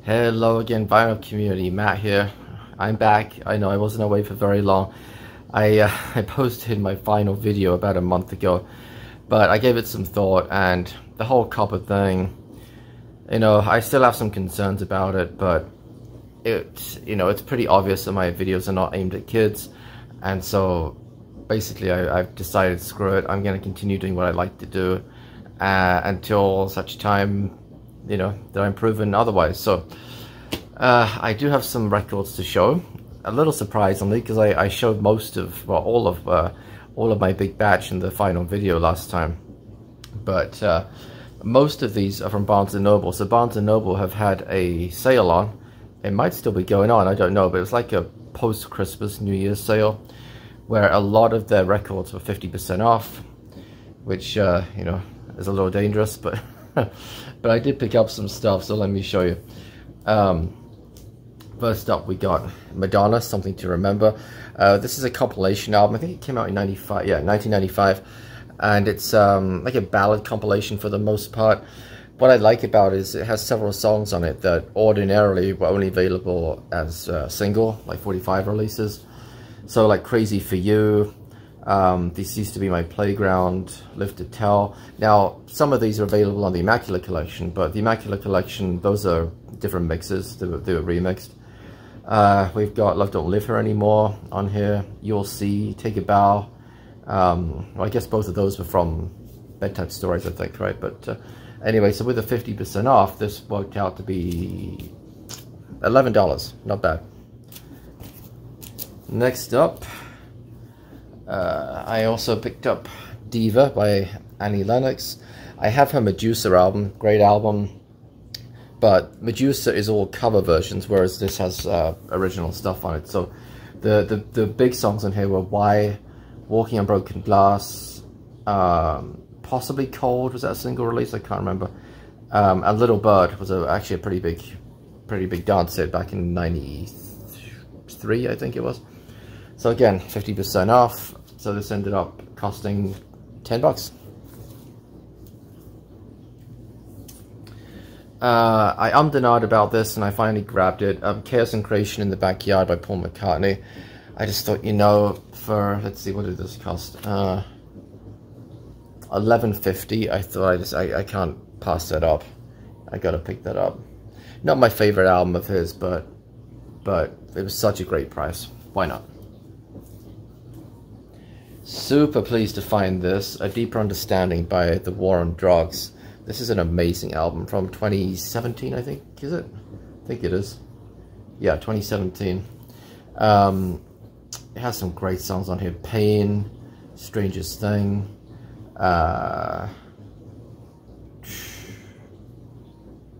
Hello again, vinyl community. Matt here. I'm back. I know I wasn't away for very long. I posted my final video about a month ago, but I gave it some thought, and the whole copper thing, I still have some concerns about it, but it's pretty obvious that my videos are not aimed at kids, and so basically I've decided, screw it, I'm going to continue doing what I like to do until such time that I'm proven otherwise. So I do have some records to show, a little surprisingly, because I showed most of, well, all of my big batch in the final video last time, but most of these are from Barnes & Noble. So Barnes & Noble have had a sale on. It might still be going on, I don't know, but it's like a post-Christmas New Year's sale where a lot of their records were 50% off, which is a little dangerous, but but I did pick up some stuff, so let me show you. First up, we got Madonna, Something to Remember. This is a compilation album. I think it came out in 1995, and it's like a ballad compilation for the most part. What I like about it is it has several songs on it that ordinarily were only available as single, like 45 releases. So like Crazy for You, This Used to Be My Playground, Live to Tell. Now, some of these are available on the Immaculate Collection, but the Immaculate Collection, those are different mixes. They were remixed. We've got Love Don't Live Here Anymore on here. You'll See, Take a Bow. Well, I guess both of those were from Bedtime Stories, I think, right? But anyway, so with the 50% off, this worked out to be $11. Not bad. Next up, I also picked up Diva by Annie Lennox. I have her Medusa album, great album, but Medusa is all cover versions, whereas this has original stuff on it. So the big songs on here were Why, Walking on Broken Glass, possibly Cold, was that a single release? I can't remember. And Little Bird was actually a pretty big dance hit back in '93, I think it was. So again, 50% off. So this ended up costing $10. I ummed and ahed about this, and I finally grabbed it. Chaos and Creation in the Backyard by Paul McCartney. I just thought, for, let's see, what did this cost? $11.50. I thought I can't pass that up. I gotta pick that up. Not my favorite album of his, but it was such a great price. Why not? Super pleased to find this, A Deeper Understanding by The War on Drugs. This is an amazing album from 2017, I think, is it? I think it is. Yeah, 2017. It has some great songs on here. Pain, Strangest Thing,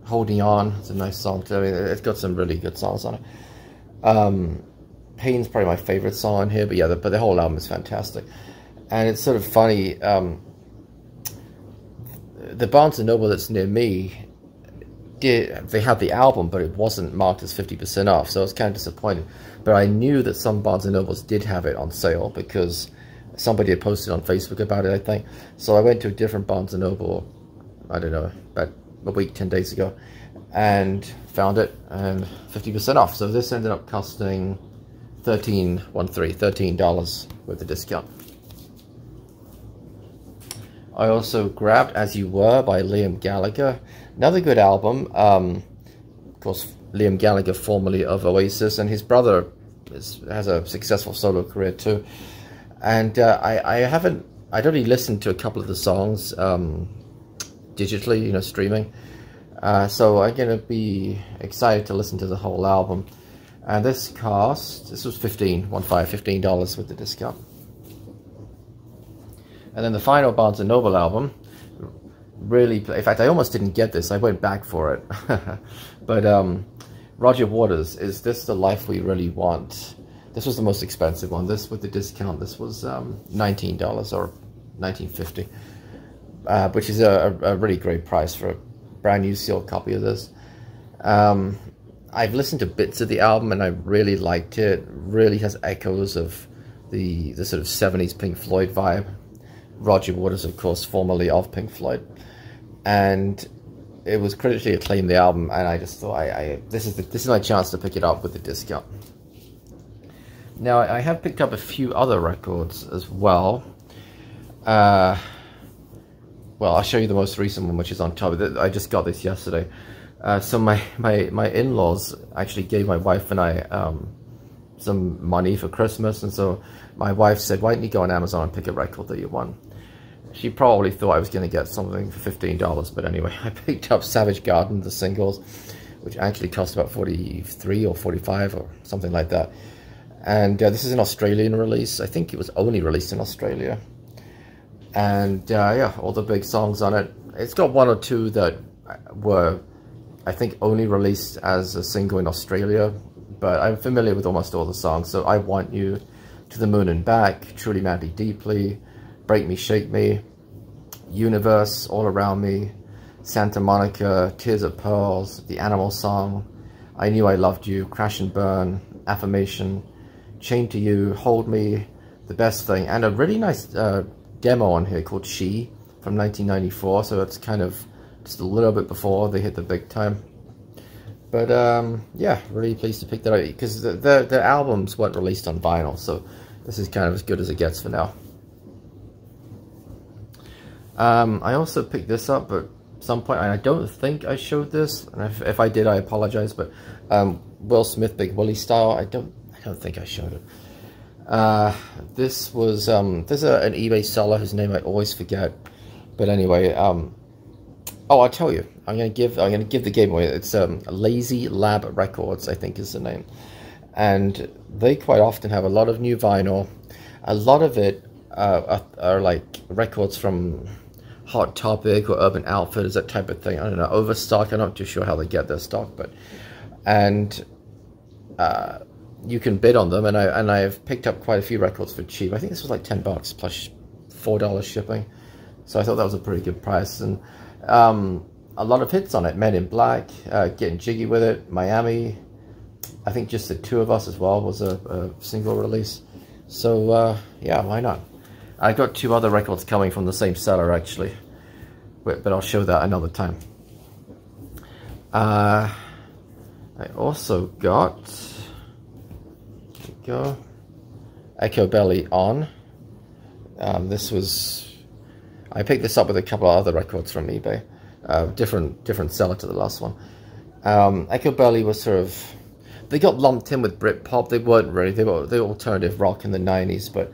Holding On. It's a nice song too. I mean, it's got some really good songs on it. Pain's probably my favorite song on here, but yeah, but the whole album is fantastic. And it's sort of funny, the Barnes & Noble that's near me, they had the album, but it wasn't marked as 50% off, so I was kind of disappointed. But I knew that some Barnes & Nobles did have it on sale, because somebody had posted on Facebook about it, I think. So I went to a different Barnes & Noble, I don't know, about a week, 10 days ago, and found it, and 50% off. So this ended up costing $13 with the discount. I also grabbed As You Were by Liam Gallagher. Another good album. Of course, Liam Gallagher, formerly of Oasis, and his brother has a successful solo career too. And I'd only listened to a couple of the songs digitally, streaming. So I'm gonna be excited to listen to the whole album. And this was $15 with the discount. And then the final Barnes & Noble album, really, in fact, I almost didn't get this. I went back for it. But Roger Waters, Is This the Life We Really Want? This was the most expensive one. This, with the discount, this was $19 or $19.50, which is a really great price for a brand new sealed copy of this. I've listened to bits of the album, and I really liked it. It really has echoes of the sort of 70s Pink Floyd vibe. Roger Waters, of course, formerly of Pink Floyd. And it was critically acclaimed, the album, and I just thought this is my chance to pick it up with the discount. Now I have picked up a few other records as well. Well, I'll show you the most recent one, which is on top. I just got this yesterday. So my in-laws actually gave my wife and I some money for Christmas, and so my wife said, why don't you go on Amazon and pick a record that you want? She probably thought I was going to get something for $15, but anyway, I picked up Savage Garden, the singles, which actually cost about 43 or 45 or something like that. And this is an Australian release. I think it was only released in Australia. And yeah, all the big songs on it. It's got one or two that were, I think, only released as a single in Australia, but I'm familiar with almost all the songs. So I Want You, To the Moon and Back, Truly Madly Deeply, Break Me, Shake Me, Universe, All Around Me, Santa Monica, Tears of Pearls, The Animal Song, I Knew I Loved You, Crash and Burn, Affirmation, Chained to You, Hold Me, The Best Thing, and a really nice demo on here called She from 1994, so it's kind of just a little bit before they hit the big time. But yeah, really pleased to pick that up, because the albums weren't released on vinyl, so this is kind of as good as it gets for now. I also picked this up at some point, and I don't think I showed this, and if I did, I apologize, but Will Smith, Big Willie style, I don't think I showed it. This was there's an eBay seller whose name I always forget, but anyway, oh, I'll tell you, I'm gonna give the game away. It's Lazy Lab Records, I think is the name, and they quite often have a lot of new vinyl. A lot of it are like records from Hot Topic or Urban Outfitters, that type of thing. I don't know, Overstock. I'm not too sure how they get their stock, but you can bid on them, and I've picked up quite a few records for cheap. I think this was like $10 plus $4 shipping, so I thought that was a pretty good price. And a lot of hits on it: Men in Black, Getting Jiggy with It, Miami. I think Just the Two of Us as well was a single release. So yeah, why not? I got two other records coming from the same seller actually, but I'll show that another time. I also got, here we go, Echo Belly On. I picked this up with a couple of other records from eBay, different seller to the last one. Echo Belly was sort of, they got lumped in with Britpop. They weren't really, they were alternative rock in the 90s, but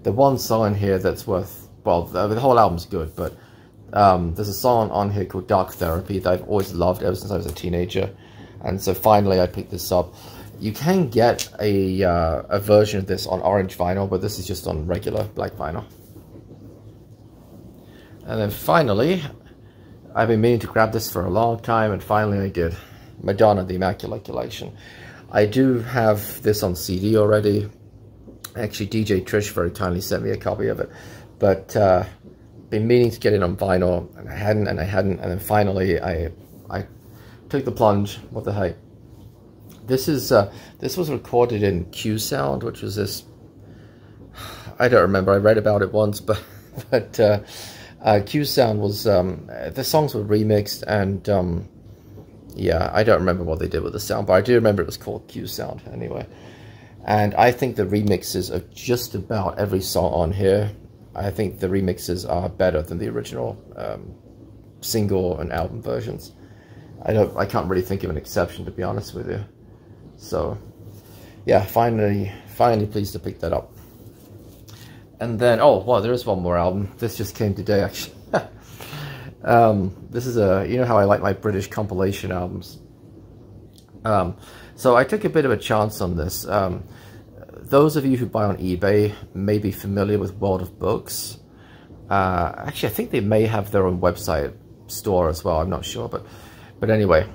the one song here that's worth, well, the whole album's good, but there's a song on here called Dark Therapy that I've always loved ever since I was a teenager, and so finally I picked this up. You can get a version of this on orange vinyl, but this is just on regular black vinyl. And then finally, I've been meaning to grab this for a long time, and finally I did. Madonna, The Immaculate Collection. I do have this on CD already. Actually, DJ Trish very kindly sent me a copy of it, but been meaning to get it on vinyl, and I hadn't, and then finally I took the plunge. What the heck? This was recorded in Q Sound, which was this, I don't remember, I read about it once, but Q Sound was, the songs were remixed, and yeah, I don't remember what they did with the sound, but I do remember it was called Q Sound anyway. And I think the remixes of just about every song on here, I think the remixes are better than the original single and album versions. I can't really think of an exception, to be honest with you. So yeah, finally pleased to pick that up. And then, oh wow, there is one more album. This just came today actually. This is you know how I like my British compilation albums. So I took a bit of a chance on this. Those of you who buy on eBay may be familiar with World of Books. Actually, I think they may have their own website store as well. I'm not sure, but anyway,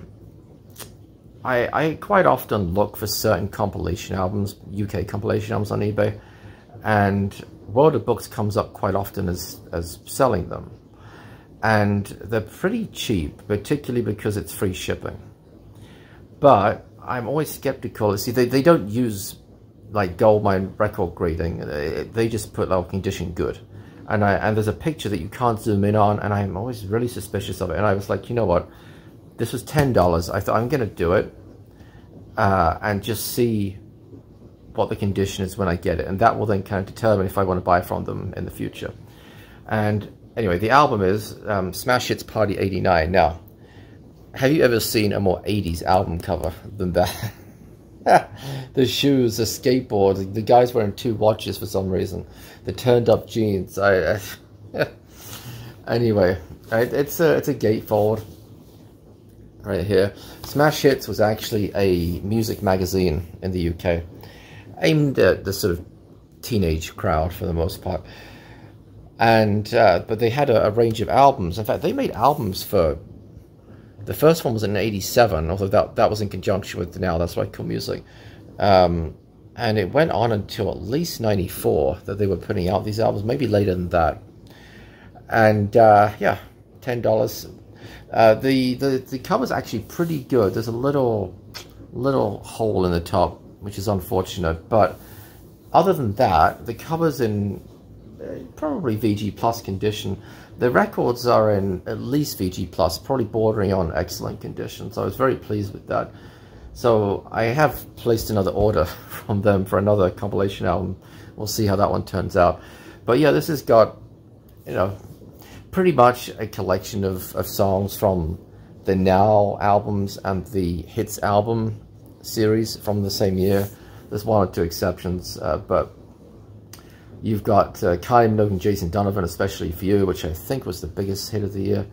I quite often look for certain compilation albums, UK compilation albums on eBay, and World of Books comes up quite often as selling them. And they're pretty cheap, particularly because it's free shipping. But I'm always skeptical. See, they don't use like Goldmine record grading. They just put like condition good. And there's a picture that you can't zoom in on, and I'm always really suspicious of it. And I was like, you know what? This was $10. I thought, I'm going to do it and just see what the condition is when I get it, and that will then kind of determine if I want to buy from them in the future. And anyway, the album is Smash Hits Party 89. Now, have you ever seen a more 80s album cover than that? The shoes, the skateboard, the guy's wearing 2 watches for some reason, the turned up jeans. Anyway, it's a gatefold right here. Smash Hits was actually a music magazine in the UK, aimed at the sort of teenage crowd for the most part. And but they had a range of albums. In fact, they made albums for, the first one was in '87, although that was in conjunction with Now That's Right Cool Music. And it went on until at least '94 that they were putting out these albums, maybe later than that. And yeah, $10. The cover's actually pretty good. There's a little hole in the top, which is unfortunate, but other than that, the cover's in probably VG Plus condition. The records are in at least VG Plus, probably bordering on excellent condition, so I was very pleased with that. So I have placed another order from them for another compilation album. We'll see how that one turns out. But yeah, this has got, you know, pretty much a collection of songs from the Now albums and the Hits album series from the same year. There's 1 or 2 exceptions, but you've got Kylie Minogue and Jason Donovan, Especially For You, which I think was the biggest hit of the year.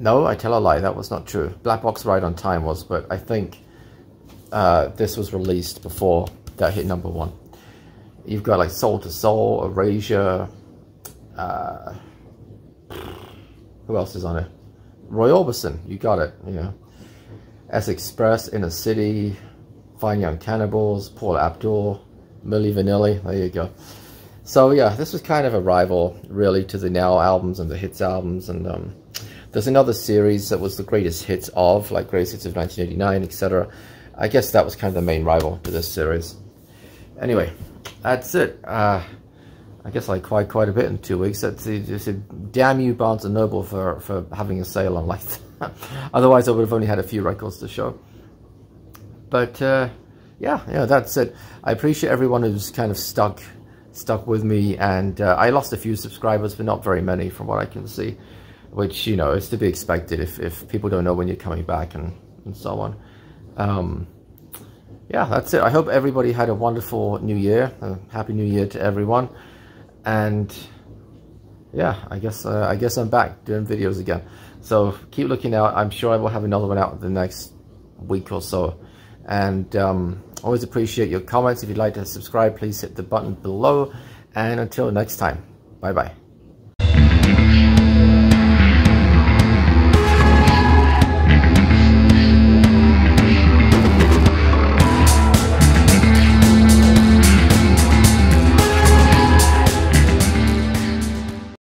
No, I tell a lie, that was not true. Black Box Right on Time was, but I think this was released before that hit #1. You've got like Soul to Soul, Erasure, who else is on it? Roy Orbison, you got it, you know. S Express, Inner City, Fine Young Cannibals, Paula Abdul, Milli Vanilli, there you go. So yeah, this was kind of a rival really to the Now albums and the Hits albums, and there's another series that was the greatest hits of, like Greatest Hits of 1989, etc. I guess that was kind of the main rival to this series. Anyway, that's it. I guess I cried quite a bit in 2 weeks. That's damn you, Barnes & Noble, for having a sale on like that. Otherwise, I would have only had a few records to show. But yeah, that's it. I appreciate everyone who's kind of stuck with me, and I lost a few subscribers, but not very many from what I can see, which, you know, is to be expected if people don't know when you're coming back and so on. Yeah, that's it. I hope everybody had a wonderful New Year. Happy New Year to everyone. And yeah, I guess I'm back doing videos again. So keep looking out. I'm sure I will have another one out the next week or so. And always appreciate your comments. If you'd like to subscribe, please hit the button below. And until next time, bye-bye.